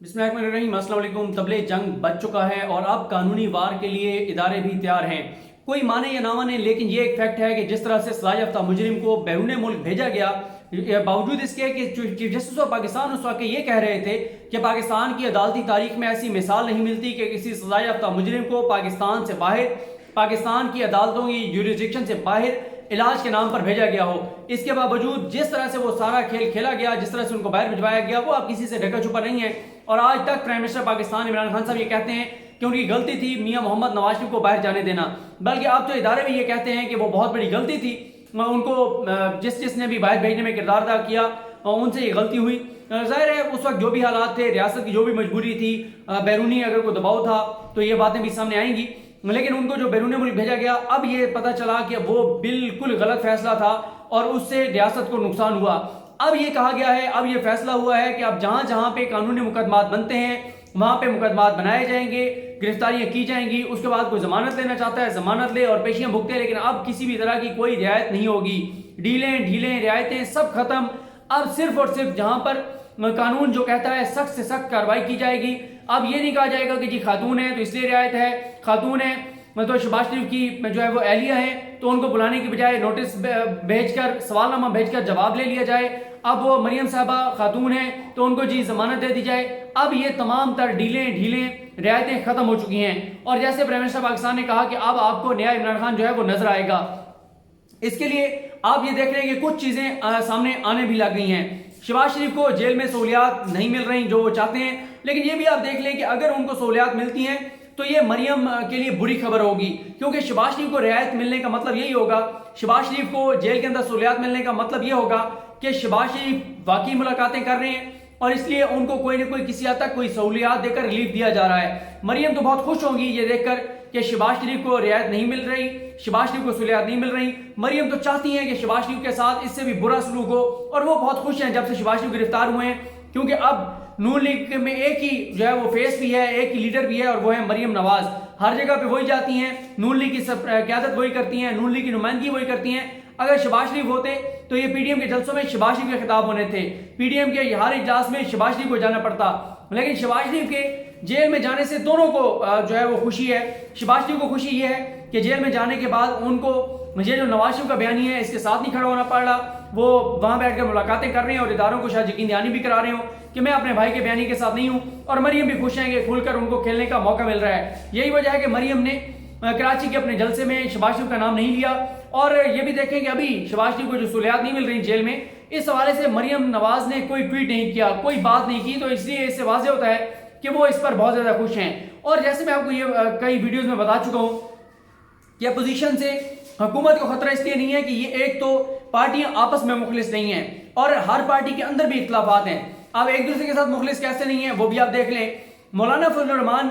بسم اللہ الرحمن الرحیم۔ السلام علیکم۔ طبلِ جنگ بچ چکا ہے اور اب قانونی وار کے لیے ادارے بھی تیار ہیں۔ کوئی مانے یا نہ مانے، لیکن یہ ایک فیکٹ ہے کہ جس طرح سے سزا یافتہ مجرم کو بیرون ملک بھیجا گیا، باوجود اس کے کہ چیف جسٹس آف پاکستان اس وقت یہ کہہ رہے تھے کہ پاکستان کی عدالتی تاریخ میں ایسی مثال نہیں ملتی کہ کسی سزا یافتہ مجرم کو پاکستان سے باہر، پاکستان کی عدالتوں کی جوریسڈکشن سے باہر علاج کے نام پر بھیجا گیا ہو۔ اس کے باوجود جس طرح سے وہ سارا کھیل کھیلا گیا، جس طرح سے ان کو باہر بھجوایا گیا، وہ اب کسی سے ڈھکا چھپا نہیں ہے۔ اور آج تک پرائم منسٹر پاکستان عمران خان صاحب یہ کہتے ہیں کہ ان کی غلطی تھی میاں محمد نواز شریف کو باہر جانے دینا، بلکہ اب تو ادارے بھی یہ کہتے ہیں کہ وہ بہت بڑی غلطی تھی، ان کو جس نے بھی باہر بھیجنے میں کردار ادا کیا ان سے یہ غلطی ہوئی۔ ظاہر ہے اس وقت جو بھی حالات تھے، ریاست کی جو بھی مجبوری تھی، بیرونی اگر کوئی دباؤ تھا تو یہ باتیں بھی سامنے آئیں گی، لیکن ان کو جو بیرون ملک بھیجا گیا، اب یہ پتہ چلا کہ وہ بالکل غلط فیصلہ تھا اور اس سے ریاست کو نقصان ہوا۔ اب یہ کہا گیا ہے، اب یہ فیصلہ ہوا ہے کہ اب جہاں جہاں پہ قانونی مقدمات بنتے ہیں وہاں پہ مقدمات بنائے جائیں گے، گرفتاریاں کی جائیں گی، اس کے بعد کوئی ضمانت لینا چاہتا ہے ضمانت لے اور پیشیاں بھگتے، لیکن اب کسی بھی طرح کی کوئی رعایت نہیں ہوگی۔ ڈھیلیں رعایتیں سب ختم۔ اب صرف اور صرف جہاں پر قانون جو کہتا ہے سخت سے سخت کارروائی کی جائے گی۔ اب یہ نہیں کہا جائے گا کہ جی خاتون ہے تو اس لیے رعایت ہے، خاتون ہے تو شہباز شریف کی جو ہے وہ اہلیہ ہیں تو ان کو بلانے کی بجائے نوٹس بھیج کر، سوال نامہ بھیج کر جواب لے لیا جائے۔ اب وہ مریم صاحبہ خاتون ہیں تو ان کو جی ضمانت دے دی جائے۔ اب یہ تمام تر ڈھیلیں رعایتیں ختم ہو چکی ہیں، اور جیسے پرائم منسٹر پاکستان نے کہا کہ اب آپ کو نیا عمران خان جو ہے وہ نظر آئے گا۔ اس کے لیے آپ یہ دیکھ رہے ہیں کہ کچھ چیزیں سامنے آنے بھی لگ گئی ہیں۔ شہباز شریف کو جیل میں سہولیات نہیں مل رہی جو وہ چاہتے ہیں، لیکن یہ بھی آپ دیکھ لیں کہ اگر ان کو سہولیات ملتی ہیں تو یہ مریم کے لیے بری خبر ہوگی، کیونکہ شہباز شریف کو رعایت ملنے کا مطلب یہی ہوگا، شہباز شریف کو جیل کے اندر سہولیات ملنے کا مطلب یہ ہوگا کہ شہباز شریف واقعی ملاقاتیں کر رہے ہیں اور اس لیے ان کو کوئی نہ کوئی کسی حد تک کوئی سہولیات دے کر ریلیف دیا جا رہا ہے۔ مریم تو بہت خوش ہوں گی یہ دیکھ کر کہ شہباز شریف کو رعایت نہیں مل رہی، شہباز شریف کو سہولیات نہیں مل رہی۔ مریم تو چاہتی ہیں کہ شہباز شریف کے ساتھ اس سے بھی برا سلوک ہو، اور وہ بہت خوش ہیں جب سے شہباز شریف گرفتار ہوئے ہیں، کیونکہ اب نون لیگ میں ایک ہی جو ہے وہ فیس بھی ہے، ایک ہی لیڈر بھی ہے، اور وہ ہے مریم نواز۔ ہر جگہ پہ وہی جاتی ہیں، نون لیگ کی قیادت وہی کرتی ہیں، نون لیگ کی نمائندگی وہی کرتی ہیں۔ اگر شہباز شریف ہوتے تو یہ پی ڈی ایم کے جلسوں میں شہباز شریف کے خطاب ہونے تھے، پی ڈی ایم کے ہر اجلاس میں شہباز شریف کو جانا پڑتا، لیکن شہباز شریف کے جیل میں جانے سے دونوں کو جو ہے وہ خوشی ہے۔ شہباز شریف کو خوشی یہ ہے کہ جیل میں جانے کے بعد ان کو مجھے جو نواز شریف کا بیانی ہے اس کے ساتھ نہیں کھڑا ہونا پڑ رہا، وہ وہاں بیٹھ کر ملاقاتیں کر رہے ہیں اور اداروں کو شاید یقین دہانی بھی کرا رہے ہوں کہ میں اپنے بھائی کے بیانی کے ساتھ نہیں ہوں، اور مریم بھی خوش ہیں کہ کھل کر ان کو کھیلنے کا موقع مل رہا ہے۔ یہی وجہ ہے کہ مریم نے کراچی کے اپنے جلسے میں شہباز شریف کا نام نہیں لیا، اور یہ بھی دیکھیں کہ ابھی شہباز شریف کو جو سہولیات نہیں مل رہی جیل میں، اس حوالے سے مریم نواز نے کوئی ٹویٹ نہیں کیا، کوئی بات نہیں کی، تو اس لیے اس سے واضح ہوتا ہے کہ وہ اس پر بہت زیادہ خوش ہیں۔ اور جیسے میں آپ کو یہ کئی ویڈیوز میں بتا چکا ہوں کہ اپوزیشن سے حکومت کو خطرہ اس لیے نہیں ہے کہ یہ ایک تو پارٹیاں آپس میں مخلص نہیں ہیں، اور ہر پارٹی کے اندر بھی اختلافات ہیں۔ اب ایک دوسرے کے ساتھ مخلص کیسے نہیں ہیں وہ بھی آپ دیکھ لیں۔ مولانا فضل الرحمان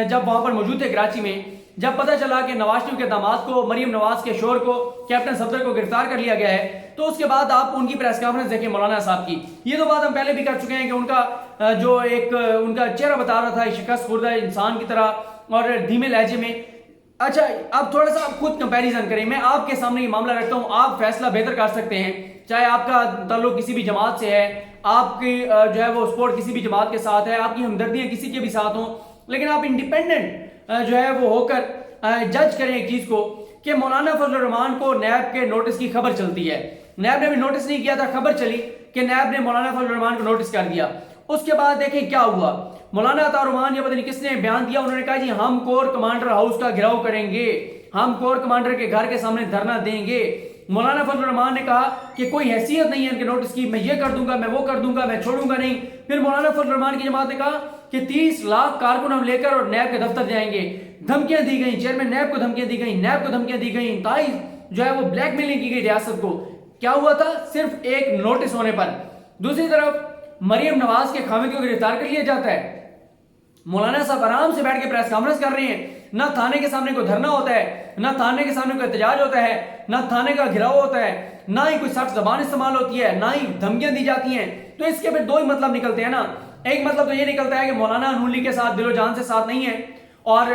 جب وہاں پر موجود تھے کراچی میں، جب پتہ چلا کہ نواز شریف کے داماد کو، مریم نواز کے شوہر کو، کیپٹن صفدر کو گرفتار کر لیا گیا ہے، تو اس کے بعد آپ ان کی پریس کانفرنس دیکھیں مولانا صاحب کی۔ یہ تو بات ہم پہلے بھی کر چکے ہیں کہ ان کا جو ایک ان کا چہرہ بتا رہا تھا شکست خوردہ انسان کی طرح اور دھیمے لہجے میں۔ اچھا اب تھوڑا سا آپ خود کمپیریزن کریں، میں آپ کے سامنے یہ معاملہ رکھتا ہوں، آپ فیصلہ بہتر کر سکتے ہیں، چاہے آپ کا تعلق کسی بھی جماعت سے ہے، آپ کی جو ہے وہ سپورٹ کسی بھی جماعت کے ساتھ ہے، آپ کی ہمدردیاں کسی کے بھی ساتھ ہوں، لیکن آپ انڈیپینڈنٹ جو ہے وہ ہو کر جج کریں ایک چیز کو کہ مولانا فضل الرحمان کو نیب کے نوٹس کی خبر چلتی ہے، نیب نے بھی نوٹس نہیں کیا تھا، خبر چلی کہ نیب نے مولانا فضل الرحمان کو نوٹس کر دیا۔ اس کے بعد دیکھیں کیا ہوا، مولانا عطا الرحمان یا پتہ نہیں کس نے بیان دیا، انہوں نے کہا جی ہم کور کمانڈر ہاؤس کا گھراؤ کریں گے، ہم کور کمانڈر کے گھر کے سامنے دھرنا دیں گے۔ مولانا فضل الرحمان نے کہا کہ کوئی حیثیت نہیں ہے ان کے نوٹس کی، میں یہ کر دوں گا، میں وہ کر دوں گا، میں چھوڑوں گا نہیں۔ پھر مولانا فضل الرحمان کی جماعت نے کہا کہ 30 لاکھ کارکن ہم لے کر اور نیب کے دفتر جائیں گے۔ دھمکیاں دی گئیں، چیئرمین نیب کو دھمکیاں دی گئیں، نیب کو دھمکیاں دی گئیں، انتہائی جو ہے وہ بلیک میلنگ کی گئی ریاست کو۔ کیا ہوا تھا؟ صرف ایک نوٹس ہونے پر۔ دوسری طرف مریم نواز کے خاوند کو گرفتار کر لیا جاتا ہے، مولانا صاحب آرام سے بیٹھ کے پریس کانفرنس کر رہے ہیں، نہ تھانے کے سامنے کوئی دھرنا ہوتا ہے، نہ تھانے کے سامنے کوئی احتجاج ہوتا ہے، نہ تھانے کا گھراؤ ہوتا ہے، نہ ہی کوئی سخت زبان استعمال ہوتی ہے، نہ ہی دھمکیاں دی جاتی ہیں۔ تو اس کے پھر دو ہی مطلب نکلتے ہیں نا، ایک مطلب تو یہ نکلتا ہے کہ مولانا نون لیگ کے ساتھ دل و جان سے ساتھ نہیں ہے، اور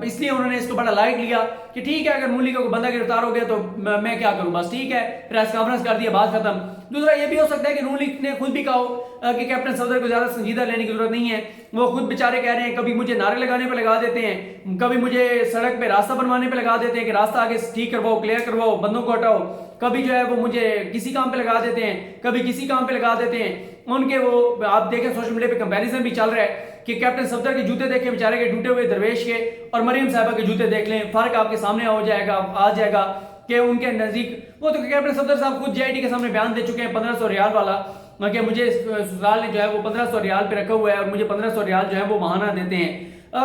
اس لیے انہوں نے اس کو بڑا لائٹ لیا کہ ٹھیک ہے اگر نون لیگ کا کوئی بندہ گرفتار ہو گیا تو میں کیا کروں، بس ٹھیک ہے، پریس کانفرنس کر دیا، بات ختم۔ دوسرا یہ بھی ہو سکتا ہے کہ نون لیگ نے خود بھی کہا ہو کہ کیپٹن صفدر کو زیادہ سنجیدہ لینے کی ضرورت نہیں ہے، وہ خود بیچارے کہہ رہے ہیں کبھی مجھے نعرے لگانے پہ لگا دیتے ہیں، کبھی مجھے سڑک پہ راستہ بنوانے پہ لگا دیتے ہیں کہ راستہ آگے ٹھیک کرواؤ، کلیئر کرواؤ، بندوں کو ہٹاؤ، کبھی جو ہے وہ مجھے کسی کام پہ لگا دیتے ہیں، کبھی کسی کام پہ لگا دیتے ہیں۔ ان کے وہ آپ دیکھیں سوشل میڈیا پہ کمپیریزن بھی چل رہا ہے کہ کیپٹن صفدر کے جوتے دیکھیں بیچارے کے ٹوٹے ہوئے درویش کے، اور مریم صاحبہ کے جوتے دیکھ لیں، فرق آپ کے سامنے آ جائے گا کہ ان کے نزدیک وہ تو کیپٹن صفدر صاحب خود جے آئی ٹی کے سامنے بیان دے چکے ہیں 1500 ریال والا کہ مجھے سسرال نے جو ہے وہ 1500 ریال پہ رکھا ہوا ہے اور مجھے 1500 ریال جو ہے وہ ماہانہ دیتے ہیں۔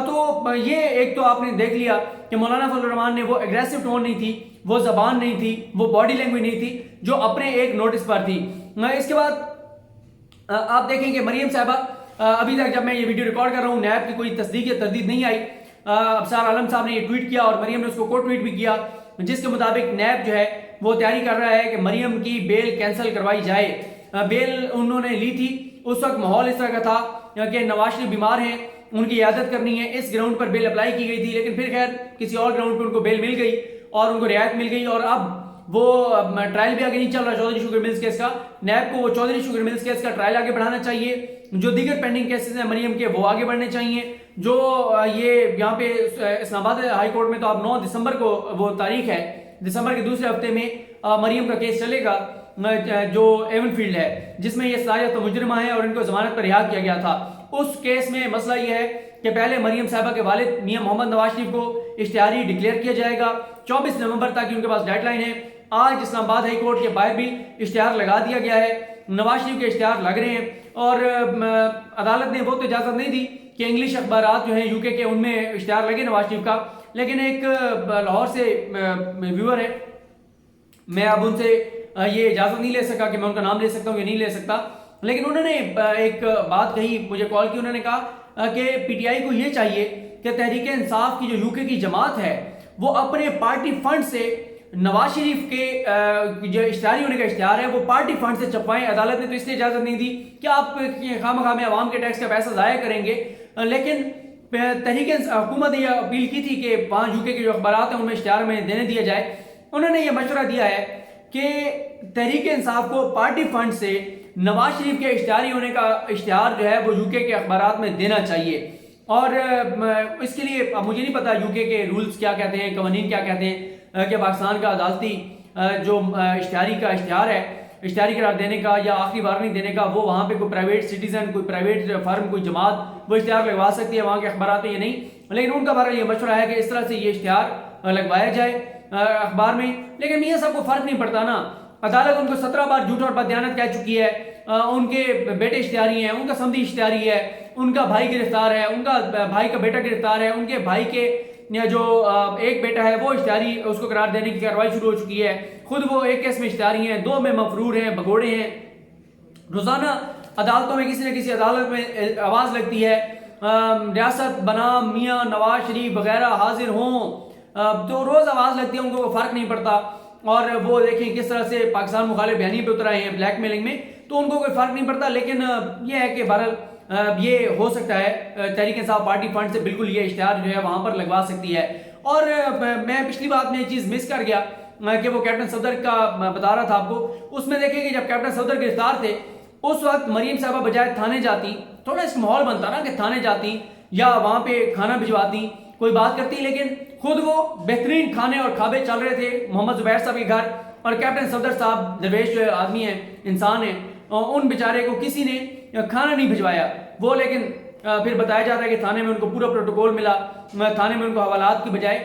تو یہ ایک تو آپ نے دیکھ لیا کہ مولانا فضل الرحمان نے وہ ایگریسو ٹون نہیں تھی، وہ زبان نہیں تھی، وہ باڈی لینگویج نہیں تھی جو اپنے ایک نوٹس پر تھی۔ اس کے بعد آپ دیکھیں کہ مریم صاحبہ ابھی تک جب میں یہ ویڈیو ریکارڈ کر رہا ہوں نیب کی کوئی تصدیق یا تردید نہیں آئی۔ ابصار عالم صاحب نے یہ ٹویٹ کیا اور مریم نے اس کو کوٹ ٹویٹ بھی کیا جس کے مطابق نیب جو ہے وہ تیاری کر رہا ہے کہ مریم کی بیل کینسل کروائی جائے۔ بیل انہوں نے لی تھی، اس وقت ماحول اس طرح کا تھا کہ نواز شریف بیمار ہیں، ان کی عیادت کرنی ہے، اس گراؤنڈ پر بیل اپلائی کی گئی تھی، لیکن پھر خیر کسی اور گراؤنڈ پر ان کو بیل مل گئی اور ان کو رعایت مل گئی، اور اب وہ ٹرائل بھی آگے نہیں چل رہا چودھری شوگر ملز کیس کا۔ نیب کو وہ چودھری شوگر ملز کیس کا ٹرائل آگے بڑھانا چاہیے، جو دیگر پینڈنگ کیسز ہیں مریم کے وہ آگے بڑھنے چاہیے۔ جو یہ یہاں پہ اسلام آباد ہائی کورٹ میں تو اب 9 دسمبر کو وہ تاریخ ہے، دسمبر کے دوسرے ہفتے میں مریم کا کیس چلے گا جو ایون فیلڈ ہے جس میں یہ صلاحیت مجرمہ ہیں اور ان کو ضمانت پر رہا کیا گیا تھا۔ اس کیس میں مسئلہ یہ ہے کہ پہلے مریم صاحبہ کے والد میاں محمد نواز شریف کو اشتہاری ڈکلیئر کیا جائے گا 24 نومبر تک ان کے پاس ڈیڈ لائن ہے۔ آج اسلام آباد ہائی کورٹ کے باہر بھی اشتہار لگا دیا گیا ہے، نواز شریف کے اشتہار لگ رہے ہیں، اور عدالت نے وہ تو اجازت نہیں دی کہ انگلش اخبارات جو ہیں یو کے ان میں اشتہار لگے نواز شریف کا، لیکن ایک لاہور سے ویور ہے، میں اب ان سے یہ اجازت نہیں لے سکا کہ میں ان کا نام لے سکتا ہوں یا نہیں لے سکتا، لیکن انہوں نے ایک بات کہی، مجھے کال کی، انہوں نے کہا کہ پی ٹی آئی کو یہ چاہیے کہ تحریک انصاف کی جو یو کے کی جماعت ہے وہ اپنے پارٹی فنڈ سے نواز شریف کے جو اشتہاری ہونے کا اشتہار ہے وہ پارٹی فنڈ سے چھپوائیں۔ عدالت نے تو اس لیے اجازت نہیں دی کہ آپ خواہ مخواہ میں عوام کے ٹیکس کا پیسہ ضائع کریں گے، لیکن تحریک حکومت نے یہ اپیل کی تھی کہ 5 یو کے جو اخبارات ہیں ان میں اشتہار میں دینے دیا جائے۔ انہوں نے یہ مشورہ دیا ہے کہ تحریک انصاف کو پارٹی فنڈ سے نواز شریف کے اشتہاری ہونے کا اشتہار جو ہے وہ یو کے اخبارات میں دینا چاہیے، اور اس کے لیے اب مجھے نہیں پتا یو کے رولز کیا کہتے ہیں، قوانین کیا کہتے ہیں کہ پاکستان کا عدالتی جو اشتہار ہے، اشتہاری قرار دینے کا یا آخری وارننگ دینے کا، وہ وہاں پہ کوئی پرائیویٹ سٹیزن، کوئی پرائیویٹ فرم، کوئی جماعت وہ اشتہار لگوا سکتی ہے، وہاں کے اخبارات میں یہ نہیں، لیکن ان کا بہرحال یہ مشورہ ہے کہ اس طرح سے یہ اشتہار لگوایا جائے اخبار میں۔ لیکن میاں صاحب کو فرق نہیں پڑتا نا، عدالت ان کو 17 بار جھوٹ اور بددیانت کہہ چکی ہے، ان کے بیٹے اشتہاری ہیں، ان کا سمدھی اشتہاری ہے، ان کا بھائی گرفتار ہے، ان کا بھائی کا بیٹا گرفتار ہے، ان کے بھائی کے جو ایک بیٹا ہے وہ اشتہاری اس کو قرار دینے کی کارروائی شروع ہو چکی ہے، خود وہ ایک کیس میں اشتہاری ہیں، 2 میں مفرور ہیں، بگوڑے ہیں۔ روزانہ عدالتوں میں کسی نہ کسی عدالت میں آواز لگتی ہے ریاست بنام میاں نواز شریف وغیرہ حاضر ہوں، تو روز آواز لگتی ہے، ان کو فرق نہیں پڑتا، اور وہ دیکھیں کس طرح سے پاکستان مخالف بیانیے پہ اتر آئے ہیں بلیک میلنگ میں، تو ان کو کوئی فرق نہیں پڑتا۔ لیکن یہ ہے کہ بہرحال یہ ہو سکتا ہے تحریک انصاف پارٹی فنڈ سے بالکل یہ اشتہار جو ہے وہاں پر لگوا سکتی ہے۔ اور میں پچھلی بات میں یہ چیز مس کر گیا کہ وہ کیپٹن صفدر کا بتا رہا تھا آپ کو، اس میں دیکھیں کہ جب کیپٹن صفدر گرفتار تھے اس وقت مریم صاحبہ بجائے تھانے جاتی، تھوڑا اس ماحول بنتا نا کہ تھانے جاتی یا وہاں پہ کھانا بھجواتی، کوئی بات کرتی، لیکن خود وہ بہترین کھانے اور کھابے چل رہے تھے محمد زبیر صاحب کے گھر، اور کیپٹن صفدر صاحب درویش جو آدمی ہیں، انسان ہیں، ان بیچارے کو کسی نے کھانا نہیں بھجوایا۔ وہ لیکن پھر بتایا جاتا ہے کہ تھانے میں ان کو پورا پروٹوکول ملا، تھانے میں ان کو حوالات کی بجائے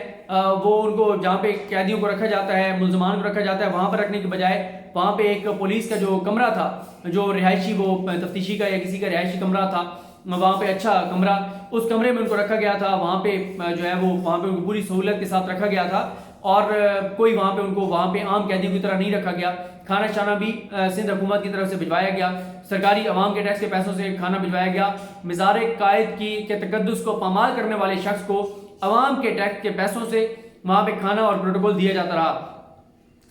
وہ ان کو جہاں پہ قیدیوں کو رکھا جاتا ہے، ملزمان کو رکھا جاتا ہے، وہاں پر رکھنے کی بجائے وہاں پہ ایک پولیس کا جو کمرہ تھا، جو رہائشی وہ تفتیشی کا یا کسی کا رہائشی کمرہ تھا، وہاں پہ اچھا کمرہ، اس کمرے میں ان کو رکھا گیا تھا، وہاں پہ جو ہے وہ وہاں پہ ان کو پوری سہولت کے ساتھ رکھا گیا تھا، اور کوئی وہاں پہ ان کو وہاں پہ عام قیدیوں کی طرح نہیں رکھا گیا۔ کھانا شانا بھی سندھ حکومت کی طرف سے بھجوایا گیا، سرکاری عوام کے ٹیکس کے پیسوں سے کھانا بھجوایا گیا۔ مزار قائد کی کے تقدس کو پامال کرنے والے شخص کو عوام کے ٹیکس کے پیسوں سے وہاں پہ کھانا اور پروٹوکول دیا جاتا رہا۔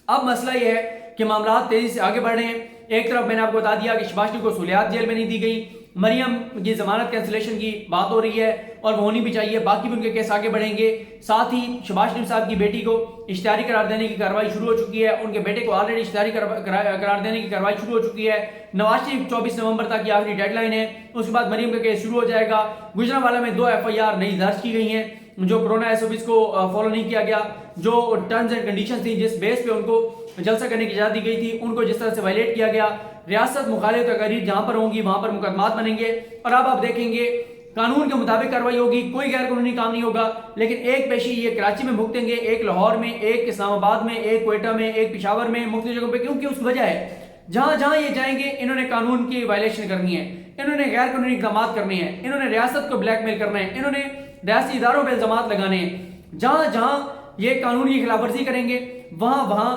اب مسئلہ یہ ہے کہ معاملات تیزی سے آگے بڑھ رہے ہیں۔ ایک طرف میں نے آپ کو بتا دیا کہ شباز شریف کو سہولیات جیل میں نہیں دی گئی، مریم کی ضمانت کینسلیشن کی بات ہو رہی ہے اور وہ ہونی بھی چاہیے، باقی بھی ان کے کیس آگے بڑھیں گے۔ ساتھ ہی شہباز شریف صاحب کی بیٹی کو اشتہاری قرار دینے کی کارروائی شروع ہو چکی ہے، ان کے بیٹے کو آلریڈی اشتہاری قرار دینے کی کارروائی شروع ہو چکی ہے۔ نواز شریف 24 نومبر تک کی آخری ڈیڈ لائن ہے، اس کے بعد مریم کا کیس شروع ہو جائے گا۔ گجرانوالہ میں 2 FIR نئی درج کی گئی ہیں، جو کرونا SOPs کو فالو نہیں کیا گیا، جو ٹرمز اینڈ کنڈیشنز تھیں جس بیس پہ ان کو جلسہ کرنے کی اجازت دی گئی تھی، ان کو جس طرح سے وائلیٹ کیا گیا۔ ریاست مخالف تقاریر جہاں پر ہوں گی وہاں پر مقدمات بنیں گے، اور اب آپ دیکھیں گے قانون کے مطابق کارروائی ہوگی، کوئی غیر قانونی کام نہیں ہوگا۔ لیکن ایک پیشی یہ کراچی میں بھگتیں گے، ایک لاہور میں، ایک اسلام آباد میں، ایک کوئٹہ میں، ایک پشاور میں، مختلف جگہوں پہ، کیونکہ اس وجہ ہے جہاں جہاں یہ جائیں گے انہوں نے قانون کی وائلیشن کرنی ہے، انہوں نے غیر قانونی اقدامات کرنے ہیں، انہوں نے ریاست کو بلیک میل کرنا ہے، انہوں نے ریاستی اداروں پہ الزامات لگانے ہیں۔ جہاں جہاں یہ قانون کی خلاف ورزی کریں گے وہاں وہاں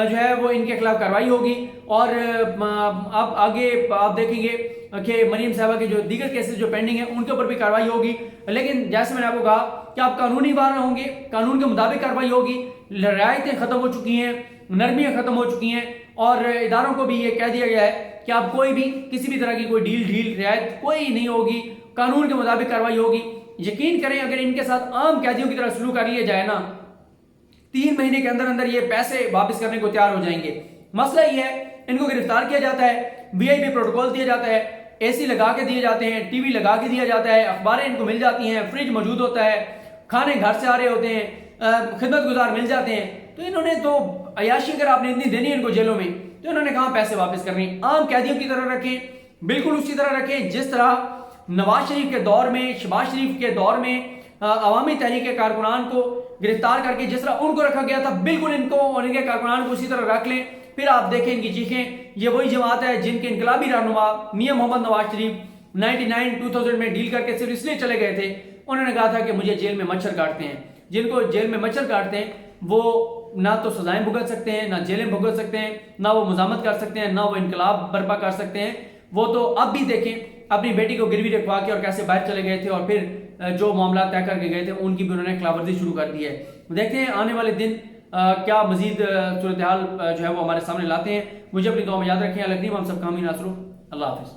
جو ہے وہ ان کے خلاف کارروائی ہوگی۔ اور اب آگے آپ دیکھیں گے کہ مریم صاحبہ کے جو دیگر کیسز جو پینڈنگ ہیں ان کے اوپر بھی کارروائی ہوگی۔ لیکن جیسے میں نے آپ کو کہا کہ آپ قانونی وار ہوں گے، قانون کے مطابق کارروائی ہوگی، رعایتیں ختم ہو چکی ہیں، نرمیاں ختم ہو چکی ہیں، اور اداروں کو بھی یہ کہہ دیا گیا ہے کہ آپ کوئی بھی کسی بھی طرح کی کوئی ڈھیل رعایت کوئی نہیں ہوگی، قانون کے مطابق کارروائی ہوگی۔ یقین کریں اگر ان کے ساتھ عام قیدیوں کی طرح سلوک کر لیا جائے نا، 3 مہینے کے اندر اندر یہ پیسے واپس کرنے کو تیار ہو جائیں گے۔ مسئلہ یہ ہے ان کو گرفتار کیا جاتا ہے، VIP پروٹوکول دیا جاتا ہے، AC لگا کے دیے جاتے ہیں، TV لگا کے دیا جاتا ہے، اخباریں ان کو مل جاتی ہیں، فریج موجود ہوتا ہے، کھانے گھر سے آ رہے ہوتے ہیں، خدمت گزار مل جاتے ہیں۔ تو انہوں نے تو عیاشی اگر آپ نے اتنی دینی ہے ان کو جیلوں میں، تو انہوں نے کہاں پیسے واپس کرنے؟ عام قیدیوں کی طرح رکھیں، بالکل اسی طرح رکھیں جس طرح نواز شریف کے دور میں، شہباز شریف کے دور میں عوامی تحریک کے کارکنان کو گرفتار کر کے جس طرح ان کو رکھا گیا تھا، بالکل ان کو اور ان کے کارکنان کو اسی طرح رکھ لیں۔ پھر آپ دیکھیں ان کی چیخیں، یہ وہی جماعت ہے جن کے انقلابی رہنما میاں محمد نواز شریف 99-2000 میں ڈیل کر کے صرف اس لیے چلے گئے تھے، انہوں نے کہا تھا کہ مجھے جیل میں مچھر کاٹتے ہیں۔ جن کو جیل میں مچھر کاٹتے ہیں وہ نہ تو سزائیں بھگت سکتے ہیں، نہ جیلیں بھگت سکتے ہیں، نہ وہ مزاحمت کر سکتے ہیں، نہ وہ انقلاب برپا کر سکتے ہیں۔ وہ تو اب بھی دیکھیں اپنی بیٹی کو گروی رکھوا کے اور کیسے باہر چلے گئے تھے، اور پھر جو معاملات طے کر کے گئے تھے ان کی بھی انہوں نے خلاف ورزی شروع کر دی ہے۔ دیکھتے ہیں آنے والے دن کیا مزید صورتحال جو ہے وہ ہمارے سامنے لاتے ہیں۔ مجھے اپنی دعا میں یاد رکھیں۔ اللہ کریم ہم سب کا حامی ناصر ہو۔ اللہ حافظ۔